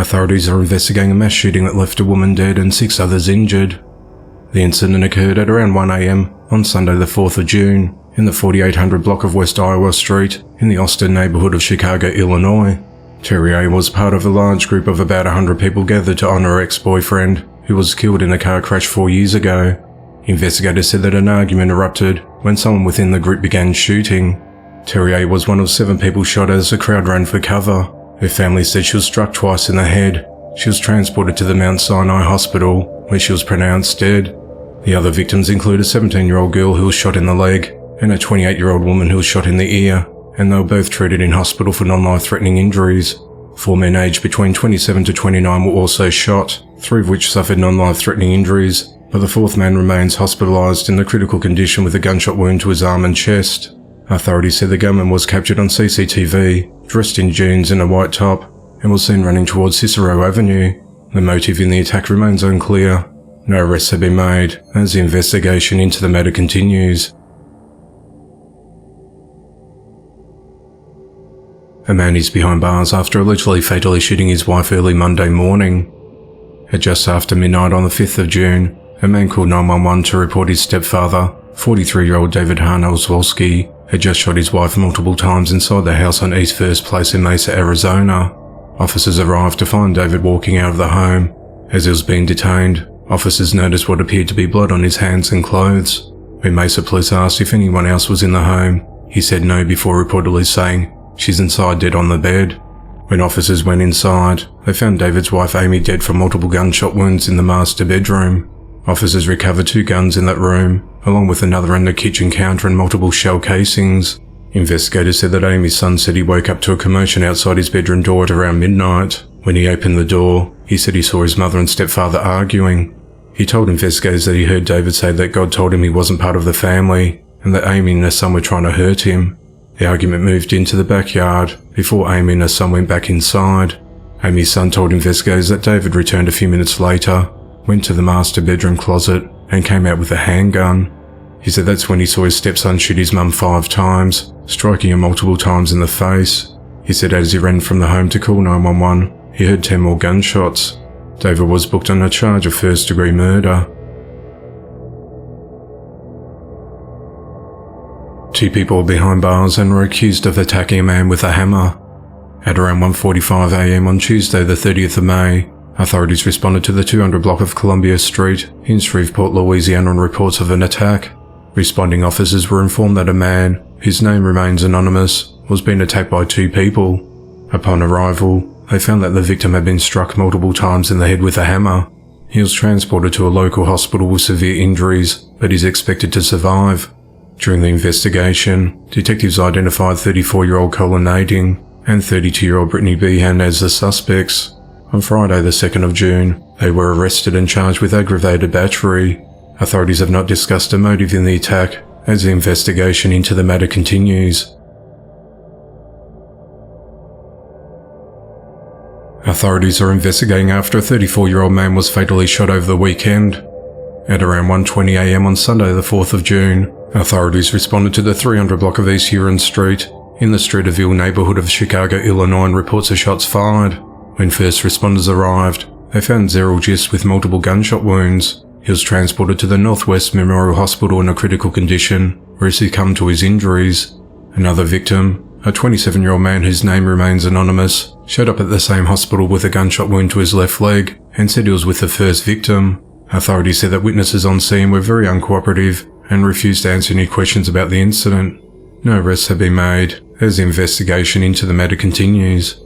Authorities are investigating a mass shooting that left a woman dead and 6 others injured. The incident occurred at around 1 a.m. on Sunday the 4th of June in the 4800 block of West Iowa Street in the Austin neighborhood of Chicago, Illinois. Terrier was part of a large group of about 100 people gathered to honor her ex-boyfriend, who was killed in a car crash 4 years ago. Investigators said that an argument erupted when someone within the group began shooting. Terrier was one of 7 people shot as the crowd ran for cover. Her family said she was struck twice in the head. She was transported to the Mount Sinai Hospital, where she was pronounced dead. The other victims include a 17-year-old girl who was shot in the leg and a 28-year-old woman who was shot in the ear, and they were both treated in hospital for non-life-threatening injuries. 4 men aged between 27 to 29 were also shot, 3 of which suffered non-life-threatening injuries, but the 4th man remains hospitalized in a critical condition with a gunshot wound to his arm and chest. Authorities said the gunman was captured on CCTV, dressed in jeans and a white top, and was seen running towards Cicero Avenue. The motive in the attack remains unclear. No arrests have been made, as the investigation into the matter continues. A man is behind bars after allegedly fatally shooting his wife early Monday morning. At just after midnight on the 5th of June, a man called 911 to report his stepfather, 43-year-old David Harnell-Zwolski, had just shot his wife multiple times inside the house on East First Place in Mesa, Arizona. Officers arrived to find David walking out of the home. As he was being detained, officers noticed what appeared to be blood on his hands and clothes. When Mesa police asked if anyone else was in the home, he said no before reportedly saying, "She's inside dead on the bed." When officers went inside, they found David's wife Amy dead from multiple gunshot wounds in the master bedroom. Officers recovered 2 guns in that room, along with another in the kitchen counter and multiple shell casings. Investigators said that Amy's son said he woke up to a commotion outside his bedroom door at around midnight. When he opened the door, he said he saw his mother and stepfather arguing. He told investigators that he heard David say that God told him he wasn't part of the family, and that Amy and her son were trying to hurt him. The argument moved into the backyard before Amy and her son went back inside. Amy's son told investigators that David returned a few minutes later, went to the master bedroom closet, and came out with a handgun. He said that's when he saw his stepson shoot his mum 5 times, striking her multiple times in the face. He said as he ran from the home to call 911, he heard 10 more gunshots. David was booked on a charge of first-degree murder. 2 people were behind bars and were accused of attacking a man with a hammer. At around 1:45 a.m. on Tuesday the 30th of May, authorities responded to the 200 block of Columbia Street in Shreveport, Louisiana on reports of an attack. Responding officers were informed that a man, whose name remains anonymous, was being attacked by 2 people. Upon arrival, they found that the victim had been struck multiple times in the head with a hammer. He was transported to a local hospital with severe injuries, but is expected to survive. During the investigation, detectives identified 34-year-old Colin Nading and 32-year-old Brittany Behan as the suspects. On Friday the 2nd of June, they were arrested and charged with aggravated battery. Authorities have not discussed a motive in the attack, as the investigation into the matter continues. Authorities are investigating after a 34-year-old man was fatally shot over the weekend. At around 1:20 a.m. on Sunday the 4th of June, authorities responded to the 300 block of East Huron Street in the Streeterville neighborhood of Chicago, Illinois, and reports of shots fired. When first responders arrived, they found Zerrell Gist with multiple gunshot wounds. He was transported to the Northwest Memorial Hospital in a critical condition, where he succumbed to his injuries. Another victim, a 27-year-old man whose name remains anonymous, showed up at the same hospital with a gunshot wound to his left leg and said he was with the first victim. Authorities said that witnesses on scene were very uncooperative and refused to answer any questions about the incident. No arrests have been made, as the investigation into the matter continues.